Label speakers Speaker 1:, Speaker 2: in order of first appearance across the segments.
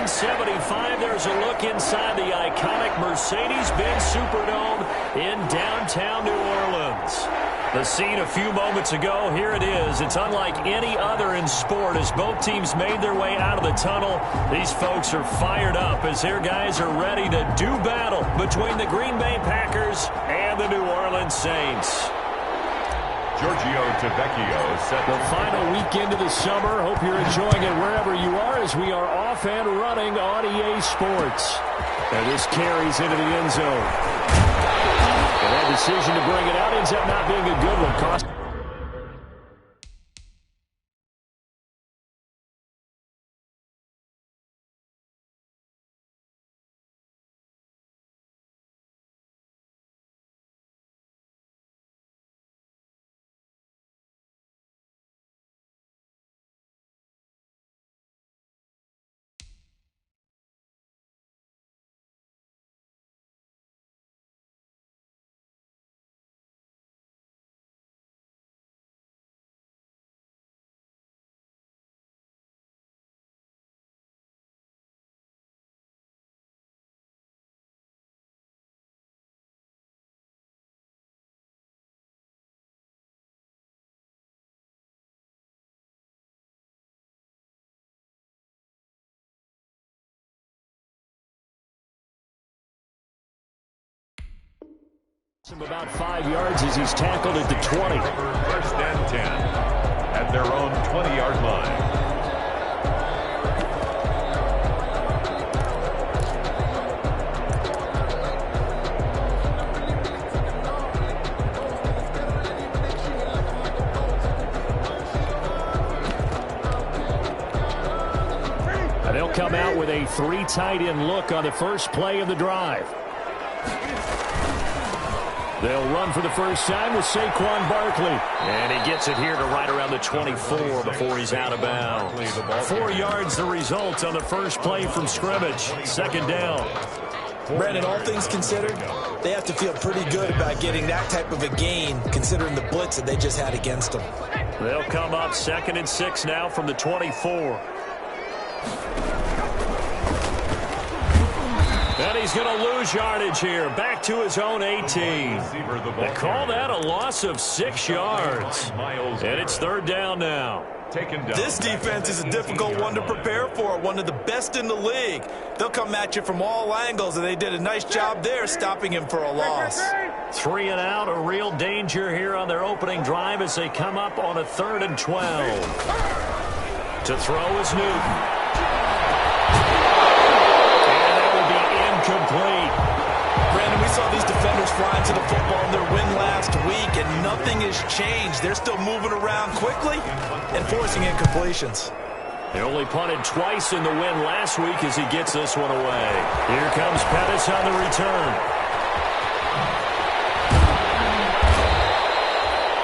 Speaker 1: 175. There's a look inside the iconic Mercedes-Benz Superdome in downtown New Orleans. The scene a few moments ago, here it is. It's unlike any other in sport as both teams made their way out of the tunnel. These folks are fired up as their guys are ready to do battle between the Green Bay Packers and the New Orleans Saints.
Speaker 2: Giorgio Tavecchio set
Speaker 1: the final weekend of the summer. Hope you're enjoying it wherever you are as we are off and running on EA Sports. And this carries into the end zone. And that decision to bring it out ends up not being a good one. About 5 yards as he's tackled at the 20.
Speaker 2: First and 10 at their own 20-yard line.
Speaker 1: And they'll come out with a 3 tight end look on the first play of the drive. They'll run for the first time with Saquon Barkley. And he gets it here to right around the 24 before he's out of bounds. 4 yards the result on the first play from scrimmage. Second down.
Speaker 3: Brandon, all things considered, they have to feel pretty good about getting that type of a gain considering the blitz that they just had against them.
Speaker 1: They'll come up 2nd and 6 now from the 24. And he's going to lose yardage here. Back to his own 18. They call that a loss of 6 yards. And it's 3rd down now.
Speaker 3: This defense is a difficult one to prepare for, one of the best in the league. They'll come at you from all angles, and they did a nice job there stopping him for a loss.
Speaker 1: 3 and out, a real danger here on their opening drive as they come up on a 3rd and 12. To throw is Newton. Complete.
Speaker 3: Brandon, we saw these defenders flying to the football in their win last week, and nothing has changed. They're still moving around quickly and forcing incompletions.
Speaker 1: They only punted twice in the win last week as he gets this one away. Here comes Pettis on the return.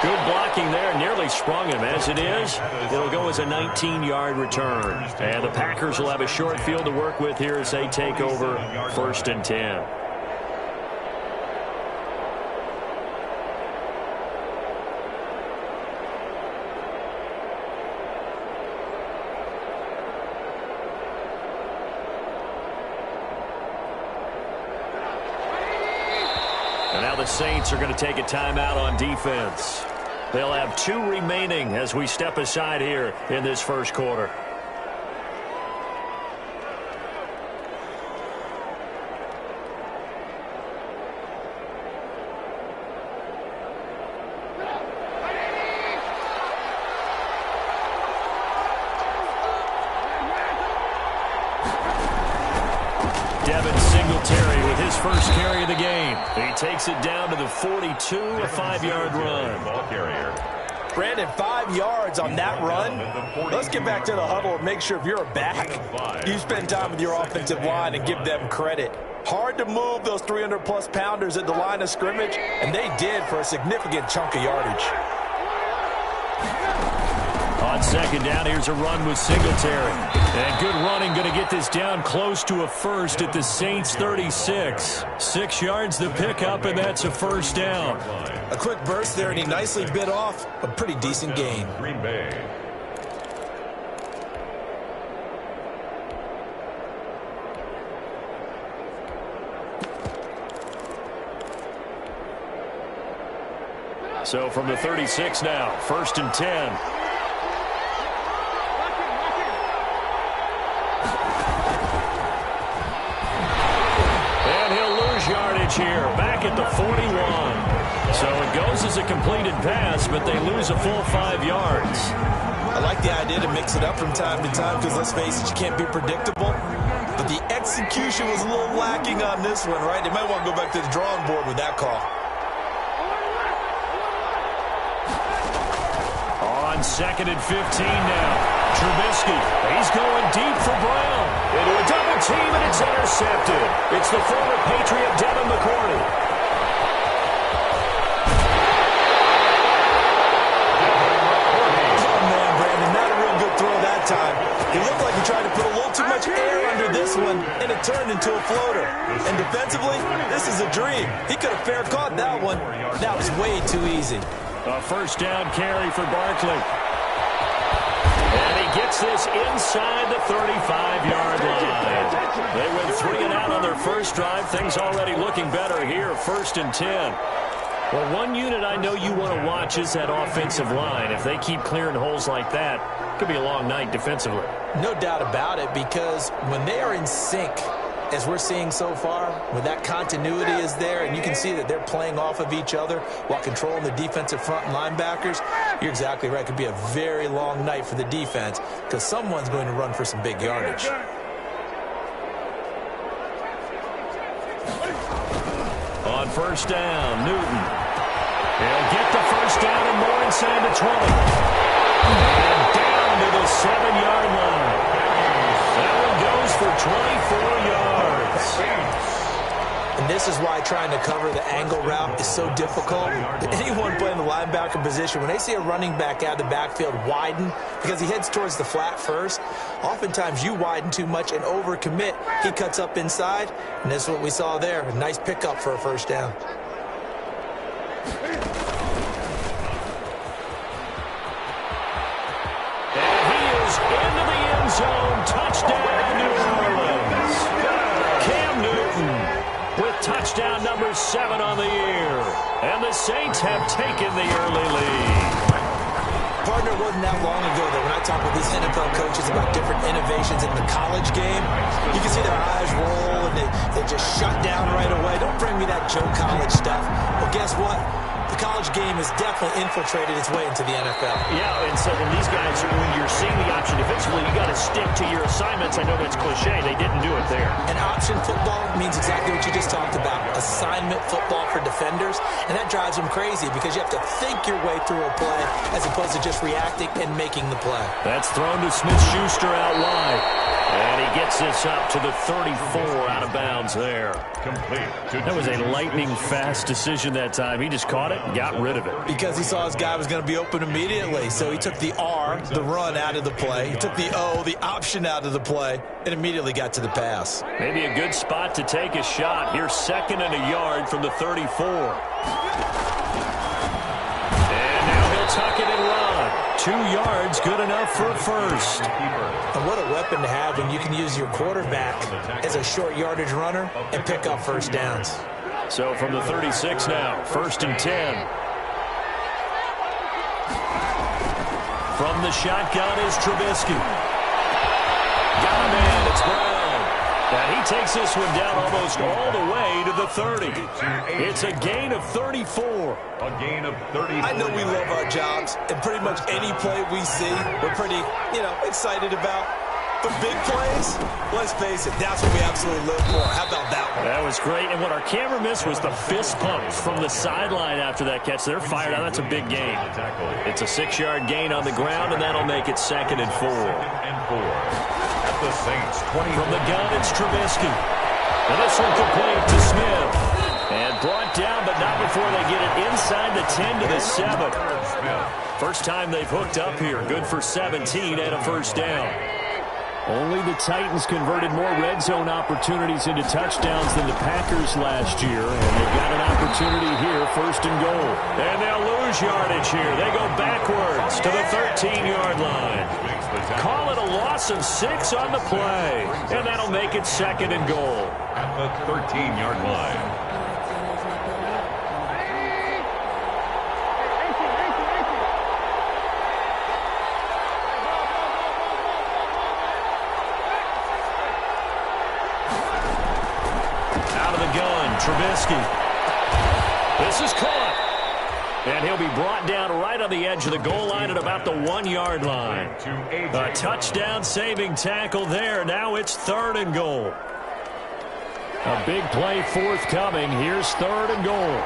Speaker 1: Good blocking there. Nearly sprung him. As it is, it'll go as a 19-yard return. And the Packers will have a short field to work with here as they take over 1st and 10. And now the Saints are going to take a timeout on defense. They'll have 2 remaining as we step aside here in this first quarter. Devin Singletary with his first carry of the game. He takes it down to the 42, a 5-yard run.
Speaker 2: Ball carrier.
Speaker 3: Brandon, 5 yards on that run. Let's get back to the huddle and make sure if you're a back, you spend time with your offensive line and give them credit. Hard to move those 300-plus pounders at the line of scrimmage, and they did for a significant chunk of yardage.
Speaker 1: On 2nd down, here's a run with Singletary. And good running, going to get this down close to a first at the Saints 36. 6 yards the pickup, and that's a first down.
Speaker 3: A quick burst there, and he nicely bit off a pretty decent gain.
Speaker 2: Green Bay.
Speaker 1: So from the 36 now, 1st and 10. Yardage here, back at the 41. So it goes as a completed pass, but they lose a full 5 yards.
Speaker 3: I like the idea to mix it up from time to time because, let's face it, you can't be predictable. But the execution was a little lacking on this one, right? They might want to go back to the drawing board with that call.
Speaker 1: On 2nd and 15 now. Trubisky, he's going deep for Brown. Into a double team, and it's intercepted. It's the former Patriot, Devin McCourty.
Speaker 3: Oh, man, Brandon, not a real good throw that time. He looked like he tried to put a little too much air under this one, and it turned into a floater. And defensively, this is a dream. He could have fair caught that one. That was way too easy.
Speaker 1: A 1st down carry for Barkley. And he gets this inside the 35-yard line. They went 3 and out on their first drive. Things already looking better here, 1st and 10. Well, one unit I know you want to watch is that offensive line. If they keep clearing holes like that, it could be a long night defensively.
Speaker 3: No doubt about it, because when they are in sync, as we're seeing so far, when that continuity is there and you can see that they're playing off of each other while controlling the defensive front and linebackers, you're exactly right. It could be a very long night for the defense because someone's going to run for some big yardage.
Speaker 1: On 1st down, Newton. He'll get the 1st down and more inside the 20. And down to the 7-yard line. That one goes for 24 yards.
Speaker 3: And this is why trying to cover the angle route is so difficult. Anyone playing the linebacker position, when they see a running back out of the backfield widen because he heads towards the flat first, oftentimes you widen too much and overcommit. He cuts up inside, and this is what we saw there. A nice pickup for a 1st down.
Speaker 1: And he is into the end zone. Touchdown, New Orleans. Cam Newton with touchdown number 7 on the year. And the Saints have taken the early lead.
Speaker 3: Partner, it wasn't that long ago that when I talk with these NFL coaches about different innovations in the college game, you can see their eyes roll and they just shut down right away. Don't bring me that Joe College stuff. Well, guess what? The college game has definitely infiltrated its way into the NFL.
Speaker 1: Yeah, and so when these guys, when you're seeing the option defensively, you got to stick to your assignments. I know that's cliche. They didn't do it there.
Speaker 3: And option football means exactly what you just talked about. Assignment football for defenders. And that drives them crazy because you have to think your way through a play as opposed to just reacting and making the play.
Speaker 1: That's thrown to Smith-Schuster out wide. And he gets this up to the 34 out of bounds there.
Speaker 2: Complete.
Speaker 1: That was a lightning-fast decision that time. He just caught it and got rid of it.
Speaker 3: Because he saw his guy was going to be open immediately. So he took the R, the run, out of the play. He took the O, the option, out of the play, and immediately got to the pass.
Speaker 1: Maybe a good spot to take a shot. Here's 2nd and a yard from the 34. And now he'll tuck it and run. 2 yards, good enough for a 1st.
Speaker 3: And what a weapon to have when you can use your quarterback as a short yardage runner and pick up 1st downs.
Speaker 1: So from the 36 now, 1st and 10. From the shotgun is Trubisky. Got him in, it's Brown. And he takes this one down almost all the way to the 30. It's a gain of 34.
Speaker 2: A gain of 34.
Speaker 3: I know we love our jobs, and pretty much any play we see, we're pretty, excited about. But big plays, let's face it, that's what we absolutely live for. How about that one?
Speaker 1: That was great. And what our camera missed was the fist pumps from the sideline after that catch. They're fired out. That's a big gain. It's a 6-yard gain on the ground, and that'll make it 2nd and 4.
Speaker 2: At the Saints 20.
Speaker 1: From the gun, it's Trubisky. And this one complete to Smith. And brought down, but not before they get it inside the 10 to the 7. First time they've hooked up here. Good for 17 and a 1st down. Only the Titans converted more red zone opportunities into touchdowns than the Packers last year. And they've got an opportunity here, 1st and goal. And they'll lose yardage here. They go backwards to the 13-yard line. Call it a loss of 6 on the play. And that'll make it 2nd and goal.
Speaker 2: At the 13-yard line.
Speaker 1: Out of the gun, Trubisky. This is caught. And he'll be brought down right on the edge of the goal line at about the 1-yard line. A touchdown-saving tackle there. Now it's 3rd and goal. A big play forthcoming. Here's 3rd and goal.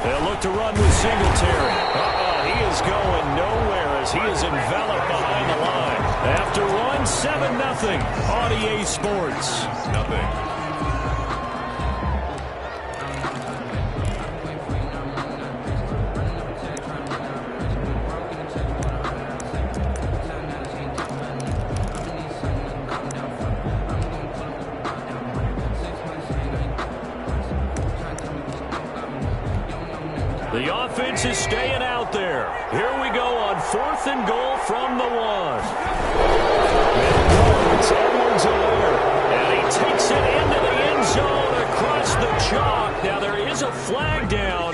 Speaker 1: They'll look to run with Singletary. He is going nowhere as he is enveloped behind the line. After one, 7-0 on EA Sports.
Speaker 2: Nothing.
Speaker 1: The offense is staying out there. Here we go on 4th and goal from the 1. It's Edwards-Helaire. And he takes it into the end zone across the chalk. Now there is a flag down,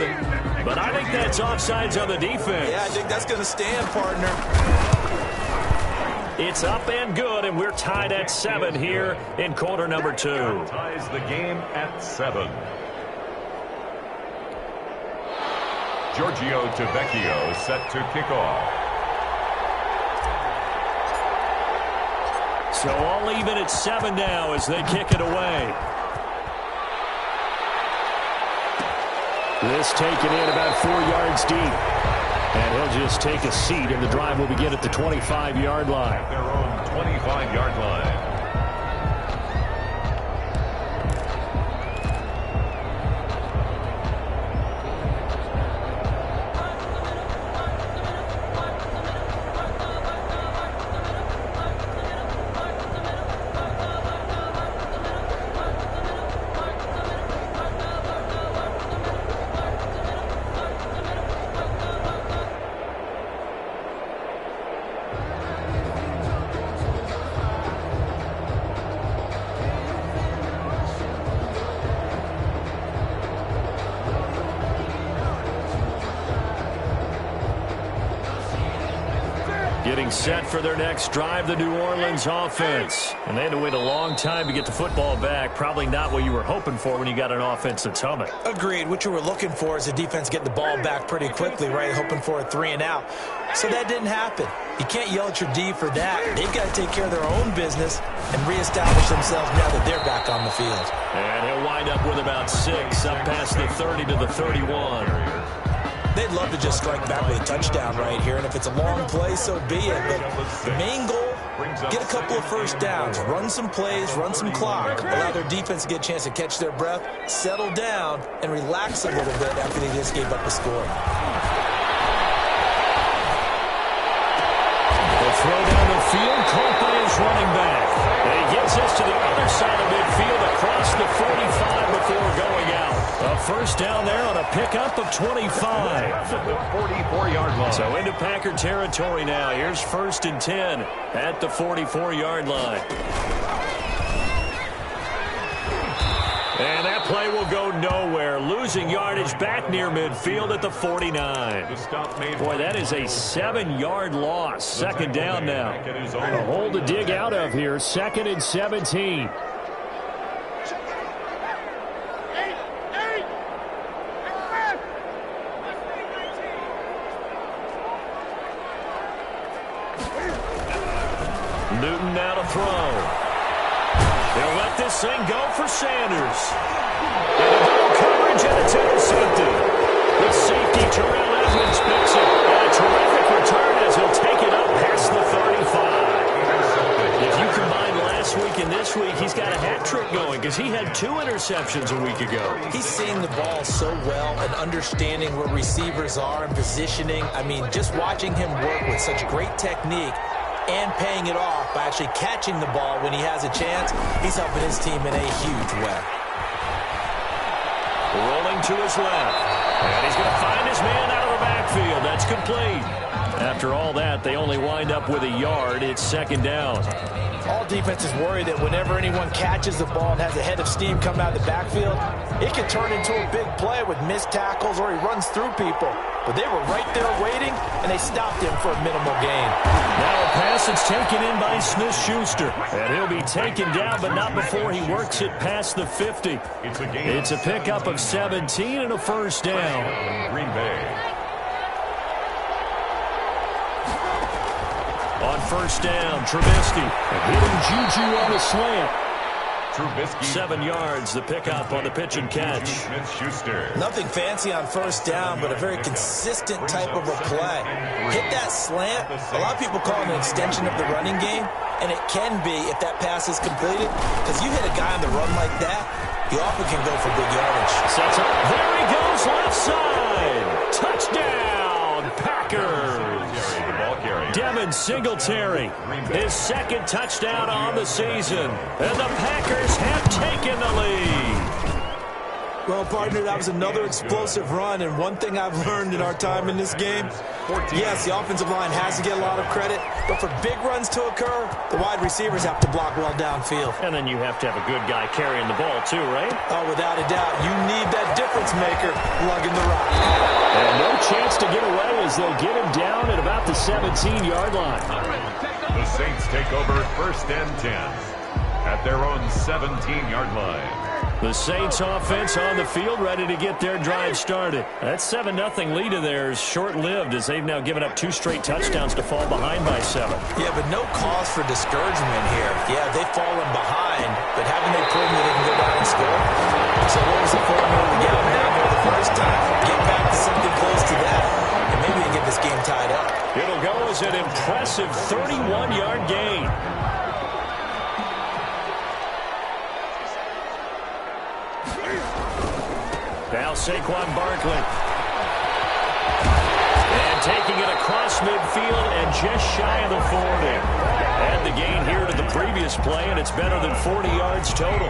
Speaker 1: but I think that's offsides on the defense.
Speaker 3: Yeah, I think that's going to stand, partner.
Speaker 1: It's up and good, and we're tied at 7 here in quarter number 2.
Speaker 2: Ties the game at 7. Giorgio Tavecchio set to kick off.
Speaker 1: So all even at 7 now as they kick it away. This taken in about 4 yards deep. And he'll just take a seat, and the drive will begin at the 25-yard line.
Speaker 2: At their own 25-yard line.
Speaker 1: Getting set for their next drive, the New Orleans offense. And they had to wait a long time to get the football back. Probably not what you were hoping for when you got an offense that's humming.
Speaker 3: Agreed. What you were looking for is a defense getting the ball back pretty quickly, right? Hoping for a 3 and out. So that didn't happen. You can't yell at your D for that. They've got to take care of their own business and reestablish themselves now that they're back on the field.
Speaker 1: And he'll wind up with about 6 up past the 30 to the 31.
Speaker 3: They'd love to just strike back with a touchdown right here, and if it's a long play, so be it. But the main goal, get a couple of first downs, run some plays, run some clock, allow their defense to get a chance to catch their breath, settle down, and relax a little bit after they just gave up a score.
Speaker 1: The throw down the field, caught by his running back. And he gets us to the other side of midfield across the 45 before going out. A first down there on a pickup of 25.
Speaker 2: 44-yard line.
Speaker 1: So into Packer territory now. Here's 1st and 10 at the 44-yard line. And that play will go nowhere. Losing yardage back near midfield at the 49. Boy, that is a 7-yard loss. 2nd down now. A hole to dig out of here. 2nd and 17. Newton now to throw. They'll let this thing go for Sanders. And a double coverage, and it's intercepted. The safety, Terrell Edmonds, picks it. And a terrific return as he'll take it up past the 35. If you combine last week and this week, he's got a hat trick going because he had 2 interceptions a week ago.
Speaker 3: He's seeing the ball so well and understanding where receivers are and positioning. I mean, just watching him work with such great technique and paying it off by actually catching the ball when he has a chance, he's helping his team in a huge way.
Speaker 1: Rolling to his left. And he's going to find his man out of the backfield. That's complete. After all that, they only wind up with a yard. It's 2nd down.
Speaker 3: All defenses worry that whenever anyone catches the ball and has a head of steam come out of the backfield, it can turn into a big play with missed tackles or he runs through people. but they were right there waiting, and they stopped him for a minimal gain.
Speaker 1: Now a pass that's taken in by Smith-Schuster. And he'll be taken down, but not before he works it past the 50. It's a pickup of 17 and a first down.
Speaker 2: Green Bay.
Speaker 1: On first down, Trubisky. Hitting Juju on the slant.
Speaker 2: Trubisky.
Speaker 1: 7 yards, the pickup on the pitch and catch.
Speaker 2: Smith-Schuster.
Speaker 3: Nothing fancy on first down, but a very consistent type of a play. Hit that slant. A lot of people call it an extension of the running game, and it can be if that pass is completed, because you hit a guy on the run like that, you often can go for big yardage.
Speaker 1: Sets up. There he goes, left side. Touchdown, Packers. Devin Singletary, his second touchdown on the season. And the Packers have taken the lead.
Speaker 3: Well, partner, that was another explosive run, and one thing I've learned in our time in this game, yes, the offensive line has to get a lot of credit, but for big runs to occur, the wide receivers have to block well downfield.
Speaker 1: And then you have to have a good guy carrying the ball too, right?
Speaker 3: Oh, without a doubt. You need that difference maker lugging the rock.
Speaker 1: And no chance to get away as they'll get him down at about the 17-yard line.
Speaker 2: The Saints take over first and 10 at their own 17-yard line.
Speaker 1: The Saints offense on the field, ready to get their drive started. That 7-0 lead of theirs short-lived as they've now given up 2 straight touchdowns to fall behind by 7.
Speaker 3: Yeah, but no cause for discouragement here. Yeah, they've fallen behind, but haven't they proven that they can go down and score? So what was the formula to get them down there the first time? Get back to something close to that, and maybe they get this game tied up.
Speaker 1: It'll go as an impressive 31-yard gain. Now Saquon Barkley. And taking it across midfield and just shy of the 40. Add the gain here to the previous play, and it's better than 40 yards total.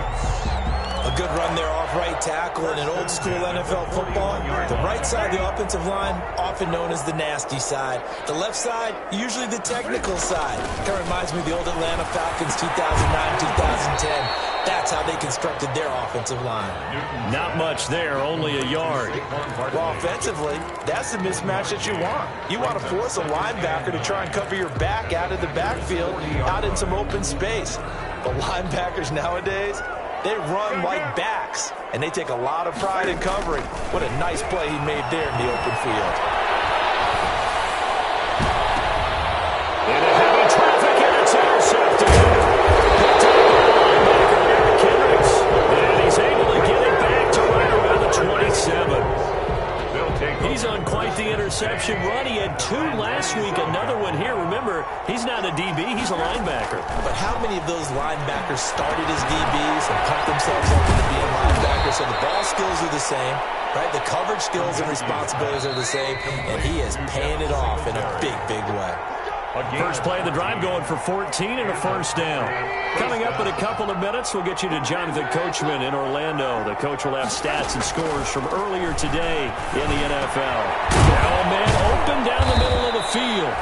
Speaker 3: A good run there off right tackle in an old-school NFL football. The right side of the offensive line, often known as the nasty side. The left side, usually the technical side. That reminds me of the old Atlanta Falcons 2009-2010. That's how they constructed their offensive line.
Speaker 1: Not much there, only a yard.
Speaker 3: Well, offensively, that's the mismatch that you want. You want to force a linebacker to try and cover your back out of the backfield, out in some open space. But linebackers nowadays, they run like backs, and they take a lot of pride in covering. What a nice play he made there in the open field.
Speaker 1: Into heavy traffic, and it's intercepted. Linebacker Eric Kendricks, and he's able to get it back to right around the 27. He's on quite the interception run. He had 2 last week, another one here. Remember, he's not a DB, he's a linebacker.
Speaker 3: But how many of those linebackers started as DBs and pumped themselves up into being linebackers? So the ball skills are the same, right? The coverage skills and responsibilities are the same, and he is paying it off in a big, big way.
Speaker 1: First play of the drive going for 14 and a first down. Coming up in a couple of minutes, we'll get you to Jonathan Coachman in Orlando. The coach will have stats and scores from earlier today in the NFL. Now a man open down the middle of the field.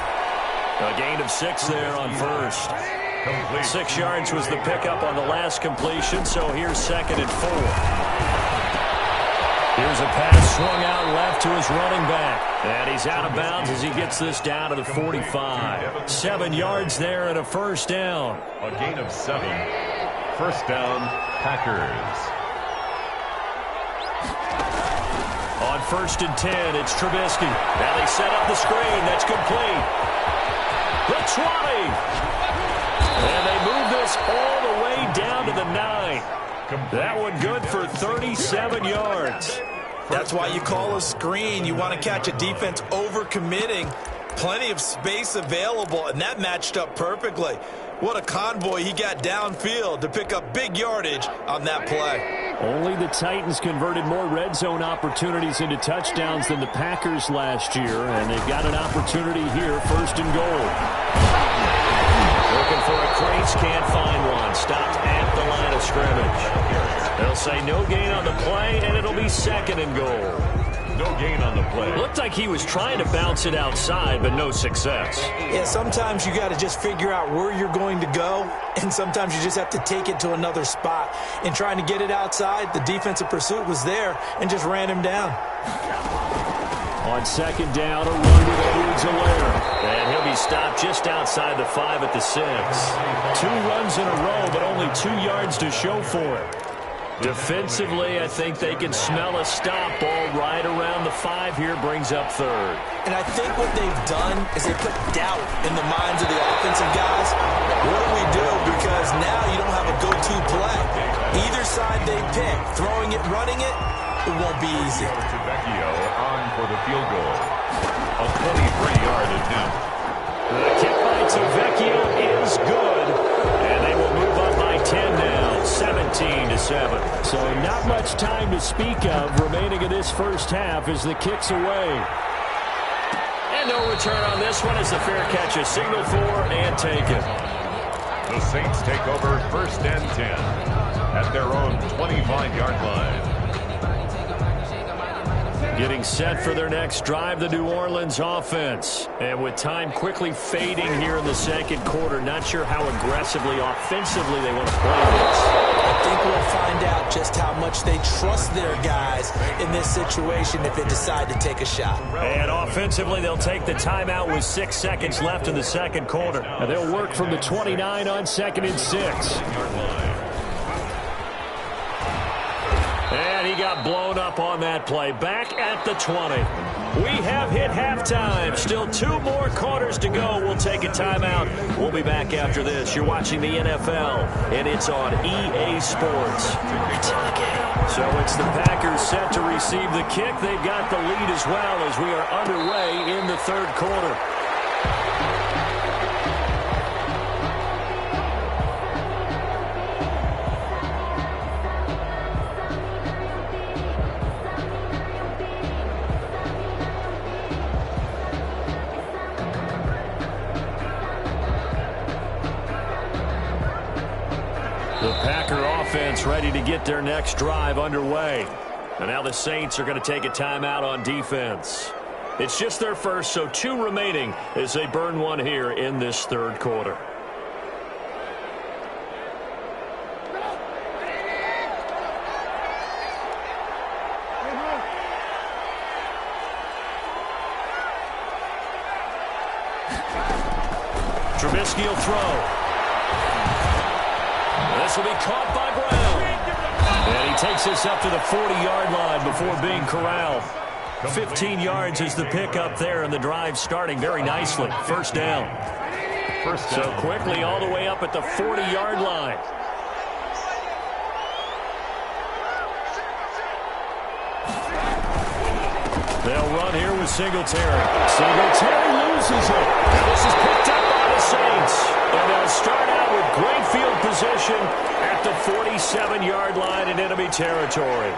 Speaker 1: A gain of 6 there on first. 6 yards was the pickup on the last completion, so here's 2nd and 4. Here's a pass swung out left to his running back. And he's out of bounds as he gets this down to the 45. 7 yards there and a first down.
Speaker 2: A gain of 7. First down, Packers.
Speaker 1: On 1st and 10, it's Trubisky. Now they set up the screen. That's complete. The 20. And they move this all the way down to the 9. That one good for 37 yards.
Speaker 3: That's why you call a screen. You want to catch a defense overcommitting. Plenty of space available, and that matched up perfectly. What a convoy he got downfield to pick up big yardage on that play.
Speaker 1: Only the Titans converted more red zone opportunities into touchdowns than the Packers last year, and they've got an opportunity here, 1st and goal. Looking for a crease, can't find one. Stopped at the line of scrimmage. They'll say no gain on the play, and it'll be 2nd and goal.
Speaker 2: No gain on the play.
Speaker 1: Looked like he was trying to bounce it outside, but no success.
Speaker 3: Yeah, sometimes you got to just figure out where you're going to go, and sometimes you just have to take it to another spot. In trying to get it outside, the defensive pursuit was there and just ran him down.
Speaker 1: On second down, a run with Edwards-Helaire. And he'll be stopped just outside the 5 at the 6. 2 runs in a row, but only 2 yards to show for it. Defensively, I think they can smell a stop. Ball right around the 5 here, brings up third.
Speaker 3: And I think what they've done is they put doubt in the minds of the offensive guys. What do we do? Because now you don't have a go-to play. Either side they pick, throwing it, running it, it won't be easy.
Speaker 2: Vecchio on for the field goal. A 23-yard attempt.
Speaker 1: The kick by Vecchio is good, and they will move up by 10 now, 17-7. So not much time to speak of remaining in this first half as the kick's away. And no return on this one as the fair catch is signaled for and taken.
Speaker 2: The Saints take over first and 10 at their own 25-yard line.
Speaker 1: Getting set for their next drive, the New Orleans offense. And with time quickly fading here in the second quarter, not sure how aggressively, offensively they want to play this.
Speaker 3: I think we'll find out just how much they trust their guys in this situation if they decide to take a shot.
Speaker 1: And offensively, they'll take the timeout with 6 seconds left in the second quarter. And they'll work from the 29 on 2nd and 6. And he got blown up on that play. Back at the 20. We have hit halftime. Still 2 more quarters to go. We'll take a timeout. We'll be back after this. You're watching the NFL, and it's on EA Sports. So it's the Packers set to receive the kick. They've got the lead as well as we are underway in the third quarter. The Packer offense ready to get their next drive underway. And now the Saints are going to take a timeout on defense. It's just their first, so 2 remaining as they burn one here in this third quarter. Trubisky will throw. This will be caught by Brown. And he takes this up to the 40-yard line before being corralled. 15 yards is the pickup there, and the drive starting very nicely. First down. So quickly all the way up at the 40-yard line. They'll run here with Singletary. Singletary loses it. And this is picked up by the Saints. And they'll start out with great field position at the 47-yard line in enemy territory.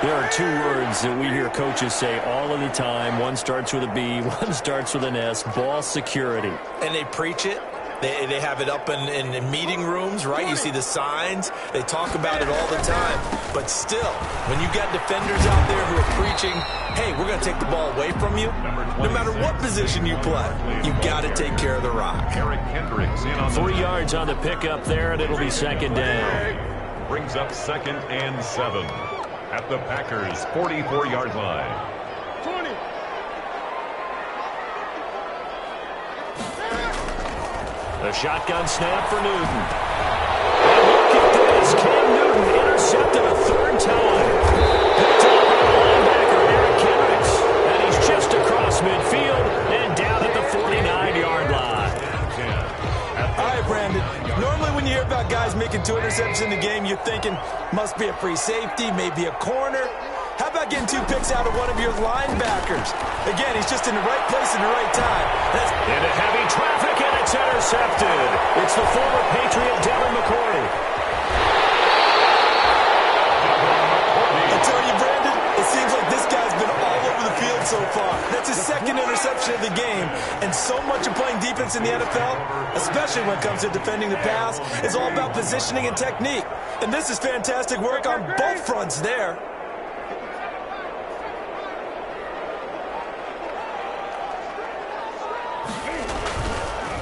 Speaker 1: There are 2 words that we hear coaches say all of the time. One starts with a B, one starts with an S, ball security.
Speaker 3: And they preach it. They have it up in meeting rooms, right? You see the signs. They talk about it all the time. But still, when you got defenders out there who are preaching, hey, we're going to take the ball away from you, no matter what position you play, you've got to take care of the rock.
Speaker 1: 3 yards on the pickup there, and it'll be second down.
Speaker 2: Brings up 2nd and 7 at the Packers' 44-yard line.
Speaker 1: A shotgun snap for Newton. And look at this. Cam Newton intercepted a 3rd time. Picked up by the linebacker, Eric Kendricks. And he's just across midfield and down at the 49-yard line.
Speaker 3: All right, Brandon. Normally when you hear about guys making 2 interceptions in the game, you're thinking, must be a free safety, maybe a corner. How about getting 2 picks out of one of your linebackers? Again, he's just in the right place at the right time.
Speaker 1: Into heavy traffic, and it's intercepted. It's the former Patriot, Devin McCourty.
Speaker 3: I tell you, Brandon, it seems like this guy's been all over the field so far. That's his 2nd interception of the game. And so much of playing defense in the NFL, especially when it comes to defending the pass, is all about positioning and technique. And this is fantastic work on both fronts there.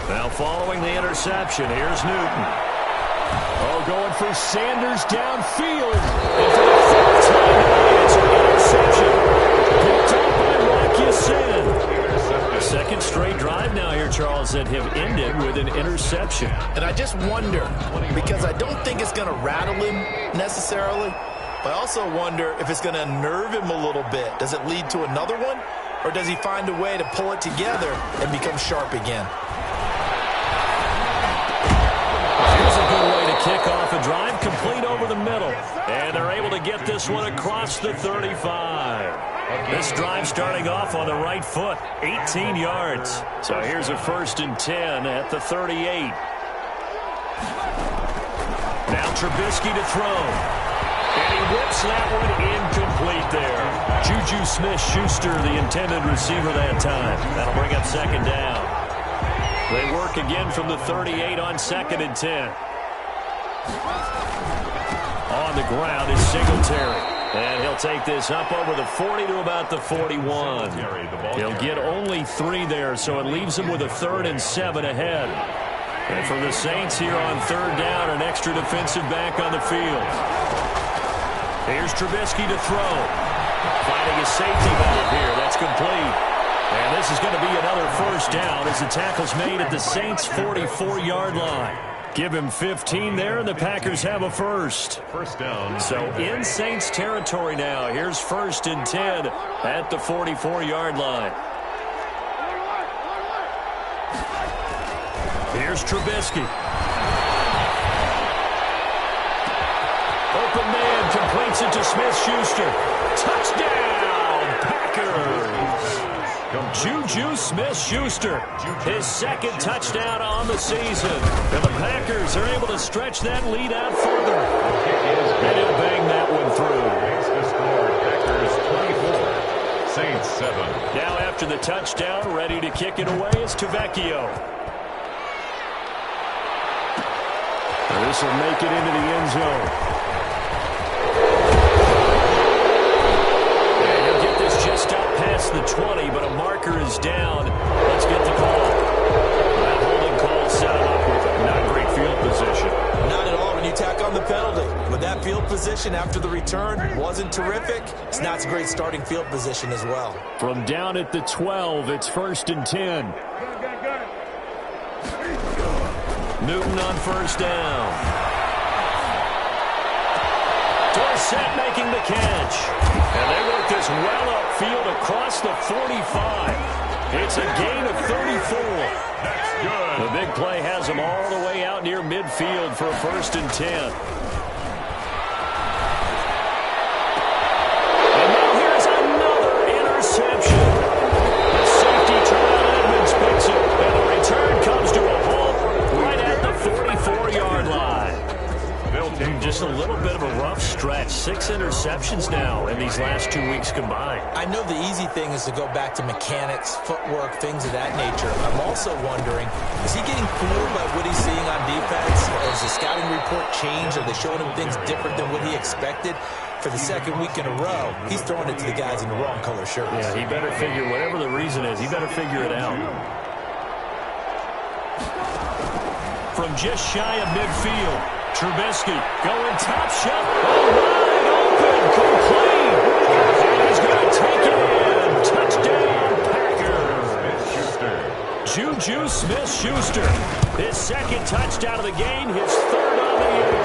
Speaker 1: Now following the interception, here's Newton. Oh, going for Sanders downfield. And for the 4th time, it's an interception. Picked up Charles, that have ended with an interception.
Speaker 4: And I just wonder, because I don't think it's going to rattle him necessarily, but I also wonder if it's going to unnerve him a little bit. Does it lead to another one, or does he find a way to pull it together and become sharp again?
Speaker 1: Here's a good way to kick off a drive, complete over the middle. And they're able to get this one across the 35. This drive starting off on the right foot, 18 yards. So here's a 1st and 10 at the 38. Now Trubisky to throw. And he whips that one incomplete there. Juju Smith-Schuster, the intended receiver that time. That'll bring up 2nd down. They work again from the 38 on 2nd and 10. On the ground is Singletary. And he'll take this up over the 40 to about the 41. He'll get only 3 there, so it leaves him with a 3rd and 7 ahead. And for the Saints here on 3rd down, an extra defensive back on the field. Here's Trubisky to throw. Finding a safety valve here. That's complete. And this is going to be another 1st down as the tackle's made at the Saints' 44-yard line. Give him 15 there, and the Packers have a 1st
Speaker 2: down.
Speaker 1: So in Saints territory now. Here's 1st and 10 at the 44-yard line. Here's Trubisky. Open man completes it to Smith-Schuster. Touchdown, Packers! Juju Smith-Schuster, his 2nd touchdown on the season. And the Packers are able to stretch that lead out further. And he'll bang that one through.
Speaker 2: Packers 24, Saints 7.
Speaker 1: Now after the touchdown, ready to kick it away is Tavecchio. And this will make it into the end zone. Past the 20, but a marker is down. Let's get the call. That holding call set up with not great field position.
Speaker 3: Not at all when you tack on the penalty. But that field position after the return wasn't terrific. It's not a great starting field position as well.
Speaker 1: From down at the 12, it's 1st and 10. Newton on 1st down. Dorsett making the catch. And they work this well upfield across the 45. It's a gain of 34.
Speaker 2: That's good.
Speaker 1: The big play has them all the way out near midfield for a 1st and 10. And now here's another interception. The safety Terrell Edmonds picks it. And the return comes to a halt right at the 44-yard line. Just a little bit of a rough stretch. 6 interceptions now in these last 2 weeks combined.
Speaker 3: I know the easy thing is to go back to mechanics, footwork, things of that nature. I'm also wondering, is he getting fooled by what he's seeing on defense? Has the scouting report changed? Are they showing him things different than what he expected? For the 2nd week in a row, he's throwing it to the guys in the wrong color shirts.
Speaker 1: Yeah, he better figure, whatever the reason is, he better figure it out. From just shy of midfield, Trubisky going top shot. Oh, wide open, complete. And he's going to take it in. Touchdown, Packers. Juju Smith-Schuster, his 2nd touchdown of the game, his 3rd on the year.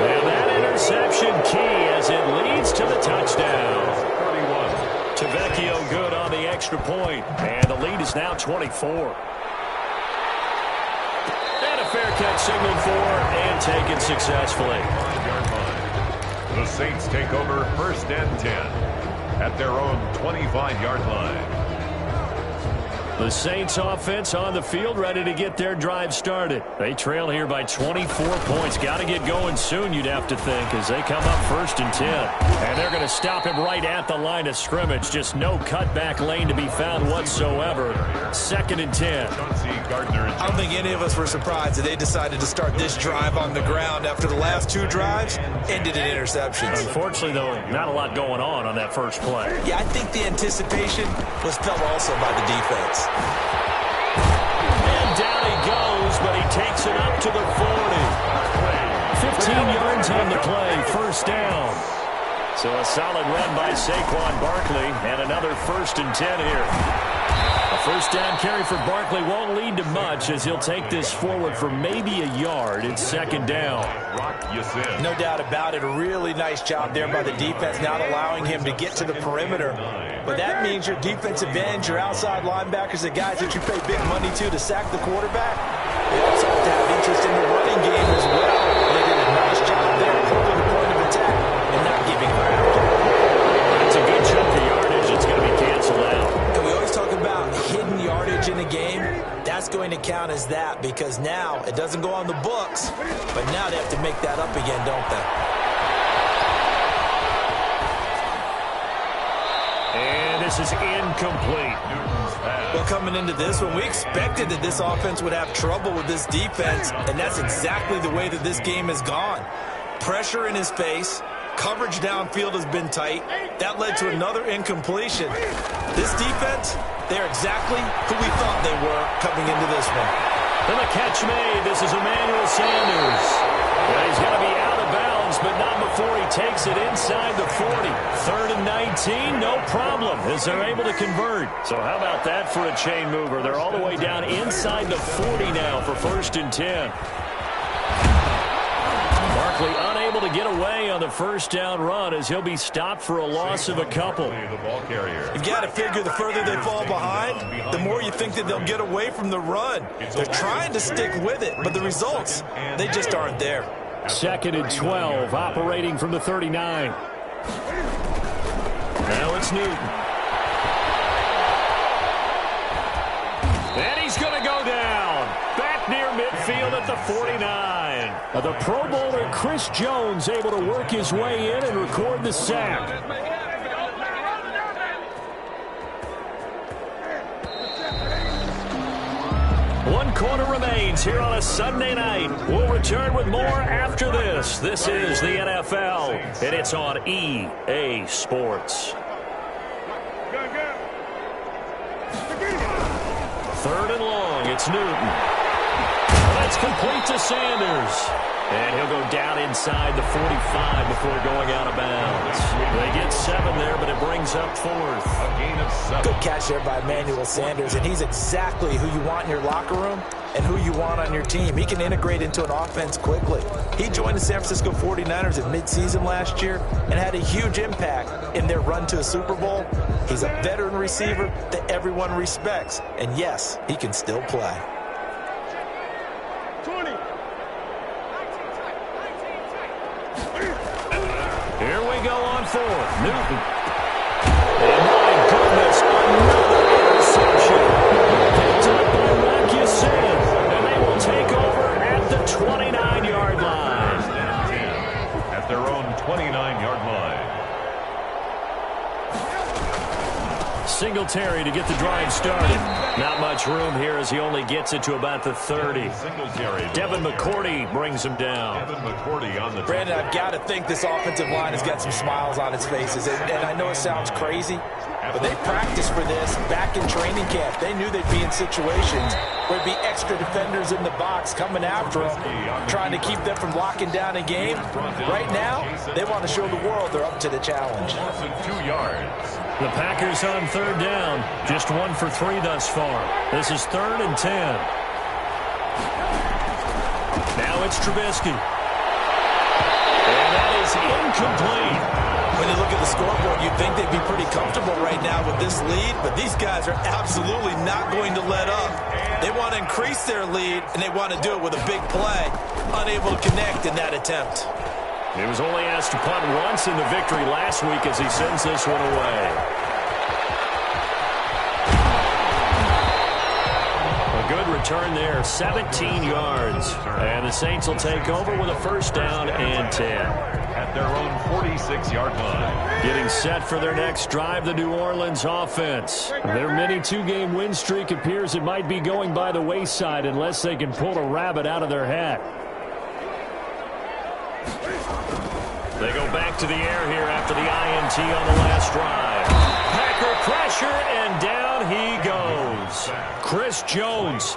Speaker 1: And that interception key as it leads to the touchdown.
Speaker 2: 31.
Speaker 1: Tavecchio good on the extra point, and the lead is now 24. Fair catch signaled for and taken successfully.
Speaker 2: 5-yard line. The Saints take over 1st and 10 at their own 25-yard line.
Speaker 1: The Saints offense on the field ready to get their drive started. They trail here by 24 points. Got to get going soon, you'd have to think, as they come up 1st and 10. And they're going to stop him right at the line of scrimmage. Just no cutback lane to be found whatsoever. 2nd and 10.
Speaker 3: I don't think any of us were surprised that they decided to start this drive on the ground after the last 2 drives ended in interceptions.
Speaker 1: Unfortunately, though, not a lot going on that first play.
Speaker 3: Yeah, I think the anticipation was felt also by the defense.
Speaker 1: And down he goes, but he takes it up to the 40. 15 yards on the play, 1st down. So a solid run by Saquon Barkley, and another 1st and 10 here. A first down carry for Barkley won't lead to much as he'll take this forward for maybe a yard. It's second down.
Speaker 3: No doubt about it. A really nice job there by the defense, not allowing him to get to the perimeter. But that means your defensive ends, your outside linebackers, the guys that you pay big money to sack the quarterback, they also have to have interest in the running game as well. They did a nice job there holding the point of attack and not giving ground.
Speaker 1: That's a good chunk of yardage. It's going to be canceled out.
Speaker 3: And we always talk about hidden yardage in a game. That's going to count as that because now it doesn't go on the books, but now they have to make that up again, don't they?
Speaker 1: And this is incomplete.
Speaker 3: Well, coming into this one, we expected that this offense would have trouble with this defense, and that's exactly the way that this game has gone. Pressure in his face. Coverage downfield has been tight. That led to another incompletion. This defense, they're exactly who we thought they were coming into this one.
Speaker 1: And the catch made. This is Emmanuel Sanders. Well, he's going to be out of bounds, but not before he takes it inside the 40. 3rd and 19, no problem, as they're able to convert. So how about that for a chain mover? They're all the way down inside the 40 now for 1st and 10. Barkley unable to get away on the first down run as he'll be stopped for a loss of a couple.
Speaker 3: You've got to figure the further they fall behind, the more you think that they'll get away from the run. They're trying to stick with it, but the results, they just aren't there.
Speaker 1: 2nd and 12, operating from the 39. Now it's Newton. And he's going to go down. Back near midfield at the 49. The Pro Bowler Chris Jones able to work his way in and record the sack. One quarter remains here on a Sunday night. We'll return with more after this. This is the NFL, and it's on EA Sports. 3rd and long, it's Newton. That's complete to Sanders. And he'll go down inside the 45 before going out of bounds. They get 7 there, but it brings up 4th.
Speaker 2: A gain of 7.
Speaker 3: Good catch there by Emmanuel Sanders, and he's exactly who you want in your locker room and who you want on your team. He can integrate into an offense quickly. He joined the San Francisco 49ers in midseason last year and had a huge impact in their run to a Super Bowl. He's a veteran receiver that everyone respects, and yes, he can still play.
Speaker 1: Here we go on 4th. Newton. And my goodness, another interception. Picked up by Marcus Sin. And they will take over at the 29-yard line.
Speaker 2: At their own 29-yard line.
Speaker 1: Singletary to get the drive started. Not much room here as he only gets it to about the 30. Devin McCourty brings him down.
Speaker 3: Brandon, I've got to think this offensive line has got some smiles on its faces. And I know it sounds crazy, but they practiced for this back in training camp. They knew they'd be in situations where there'd be extra defenders in the box coming after them, trying to keep them from locking down a game. Right now, they want to show the world they're up to the challenge.
Speaker 2: 2 yards.
Speaker 1: The Packers on 3rd down. Just 1 for 3 thus far. This is 3rd and 10. Now it's Trubisky. And that is incomplete.
Speaker 3: When you look at the scoreboard, you'd think they'd be pretty comfortable right now with this lead, but these guys are absolutely not going to let up. They want to increase their lead, and they want to do it with a big play. Unable to connect in that attempt.
Speaker 1: He was only asked to punt once in the victory last week as he sends this one away. A good return there, 17 yards. And the Saints will take over with a first down and 10.
Speaker 2: At their own 46-yard line.
Speaker 1: Getting set for their next drive, the New Orleans offense. Their mini 2-game win streak appears it might be going by the wayside unless they can pull a rabbit out of their hat. They go back to the air here after the INT on the last drive. Packer pressure, and down he goes. Chris Jones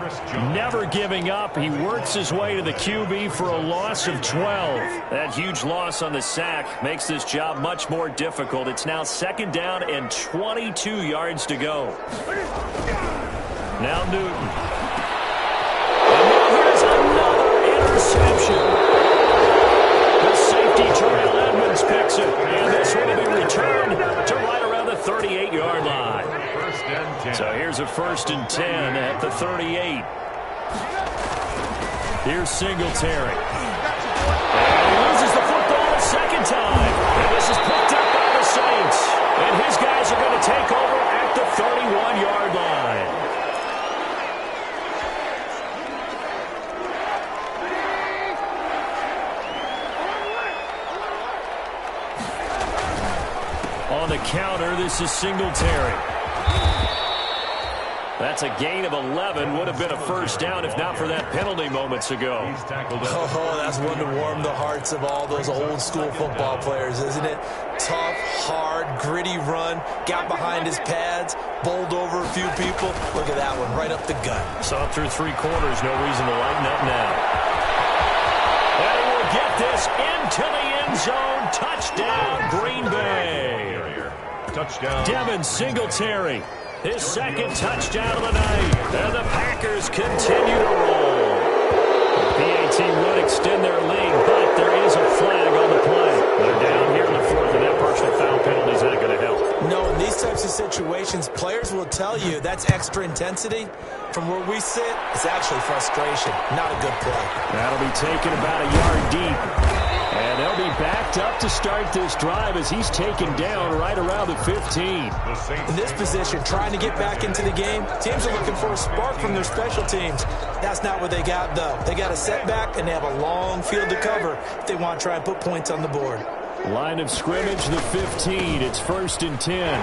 Speaker 1: never giving up. He works his way to the QB for a loss of 12. That huge loss on the sack makes this job much more difficult. It's now 2nd down and 22 yards to go. Now Newton. And now here's another interception. The safety, Terrell Edmonds, picks it. And this one will be returned to right around the 38-yard line. So here's a 1st and 10 at the 38. Here's Singletary. And he loses the football a second time. And this is picked up by the Saints. And his guys are going to take over at the 31-yard line. On the counter, this is Singletary. That's a gain of 11. Would have been a 1st down if not for that penalty moments ago.
Speaker 3: Oh, that's one to warm the hearts of all those old-school football players, isn't it? Tough, hard, gritty run. Got behind his pads, bowled over a few people. Look at that one, right up the gut.
Speaker 1: Saw through 3 quarters. No reason to lighten up now. And he will get this into the end zone. Touchdown, Green Bay.
Speaker 2: Touchdown.
Speaker 1: Devin Singletary. His 2nd touchdown of the night. And the Packers continue to roll. The PAT would extend their lead, but there is a flag on the play. They're down here in the 4th, and that personal foul penalty is not going to help.
Speaker 3: No, in these types of situations, players will tell you that's extra intensity. From where we sit, it's actually frustration. Not a good play.
Speaker 1: That'll be taken about a yard deep. And they'll be backed up to start this drive as he's taken down right around the 15.
Speaker 3: In this position, trying to get back into the game, teams are looking for a spark from their special teams. That's not what they got, though. They got a setback, and they have a long field to cover if they want to try and put points on the board.
Speaker 1: Line of scrimmage, the 15. It's 1st and 10. And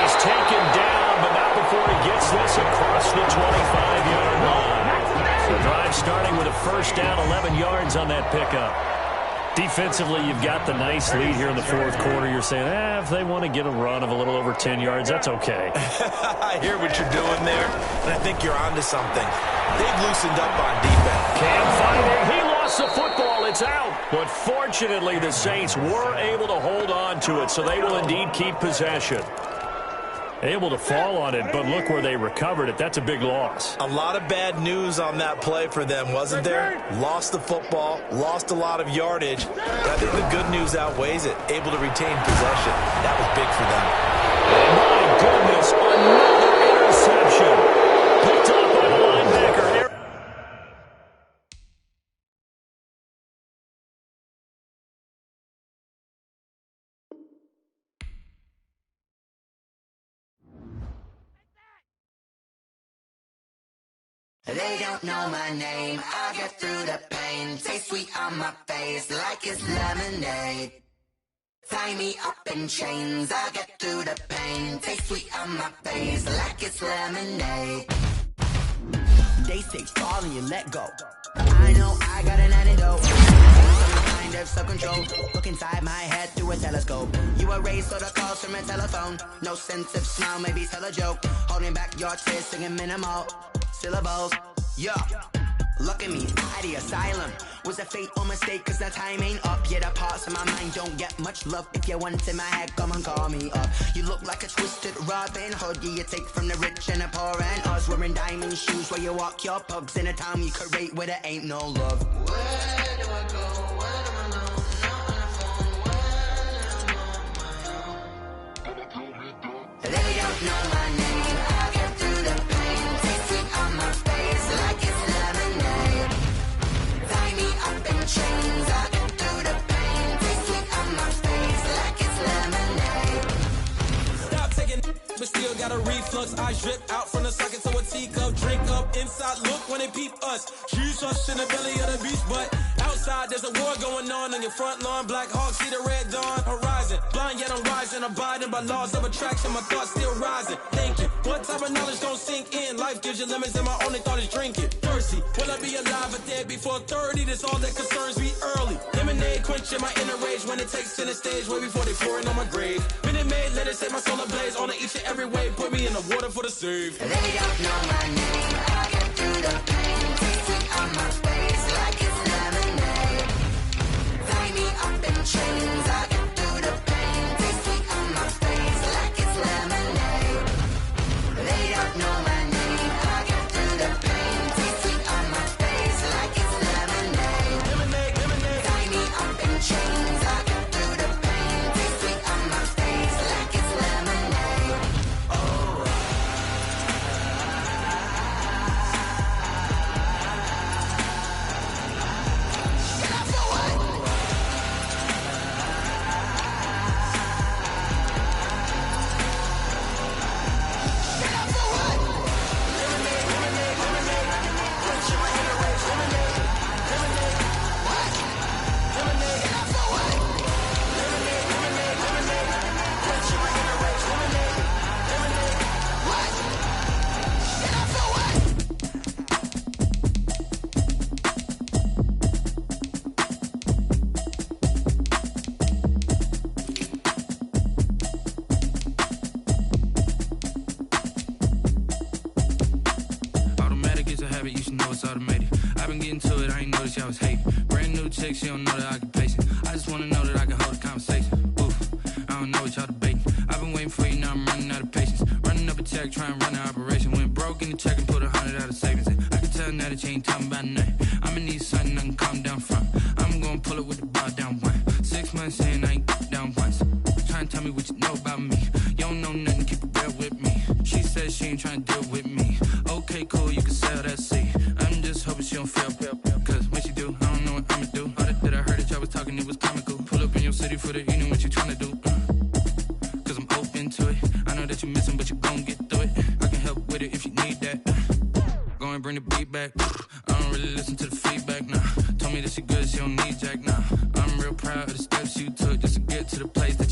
Speaker 1: he's taken down, but not before he gets this across the 25-yard line. The drive starting with a 1st down, 11 yards on that pickup. Defensively, you've got the nice lead here in the 4th quarter. You're saying, if they want to get a run of a little over 10 yards, that's okay.
Speaker 3: I hear what you're doing there, and I think you're onto something. They've loosened up on defense.
Speaker 1: Can't find it. He lost the football. It's out. But fortunately, the Saints were able to hold on to it, so they will indeed keep possession. Able to fall on it, but look where they recovered it. That's a big loss.
Speaker 3: A lot of bad news on that play for them, wasn't there? Lost the football, lost a lot of yardage, but I think the good news outweighs it. Able to retain possession. That was big for them.
Speaker 1: My goodness, another interception. Picked up by the linebacker.
Speaker 5: They don't know my name, I get through the pain. Taste sweet on my face like it's lemonade. Tie me up in chains, I get through the pain. Taste sweet on my face like it's lemonade. They say fall and you let go. I know I got an antidote. Some kind of self-control. Look inside my head through a telescope. You erase all the calls from a telephone. No sense of smile, maybe tell a joke. Holding back your tears, singing minimal syllables. Yeah. Look at me, at the asylum. Was a fate or mistake, cause the time ain't up. Yeah, the parts of my mind don't get much love. If you want in my head, come and call me up. You look like a twisted Robin Hood. Yeah, you take from the rich and the poor and us. Wearing diamond shoes where you walk your pugs in a town you create where there ain't no love. Where do I go? Where do I know? Not on the phone. Where am I on my own? They don't know my name. I get through the pain. Taste sweet on my face like it's lemonade. Tie me up in chains. I get through the pain. Taste sweet on my face like it's lemonade.
Speaker 6: Stop taking, but still got a reflux. I drip out from the socket to a teacup. Drink up inside, look when they peep us. Shoes us in the belly of the beast, but outside there's a war going on your front lawn. Black Hawk, see the red dawn horizon. Blind yet I'm rising, abiding by laws of attraction. My thoughts still rising. Thinking, what type of knowledge gon' sink in? Life gives you lemons and my only thought is drinking. Thirsty, will I be alive or dead before 30? That's all that concerns me early. Lemonade quenching my inner rage when it takes to the stage way before they pour it on my grave. Minute Maid, let it set my soul ablaze. On each and every way, put me in the water for the save.
Speaker 5: They don't know my name. I get through the pain. Taste sweet on my face like it's lemonade. Tie me up in chains. I get through the pain. Taste sweet on my face like it's lemonade. They
Speaker 7: habit, you should know it's automated. I've been getting to it, I ain't noticed y'all was hating. Brand new chick, she don't know that I can pace it. I just wanna know that I can hold a conversation. Oof, I don't know what y'all debating. I've been waiting for you, now I'm running out of patience. Running up a check, trying to run an operation. Went broke in the check and put 100 out of savings in. I can tell now that you ain't talking about nothing. I'ma need something I can calm down from. I'm gonna pull it with the bar down one. 6 months in, I ain't down once. Trying to tell me what you know about me. You don't know nothing, keep it real with me. She says she ain't trying to deal with me. Okay, cool, you can sell that seat. I'm just hoping she don't fail. Cause when she do, I don't know what I'ma do. All that I heard that y'all was talking, it was comical. Pull up in your city for the evening, what you trying to do? Cause I'm open to it. I know that you missing, but you gon' get through it. I can help with it if you need that. Go and bring the beat back. I don't really listen to the feedback, nah. Told me that she good, she don't need Jack, nah. I'm real proud of the steps you took just to get to the place that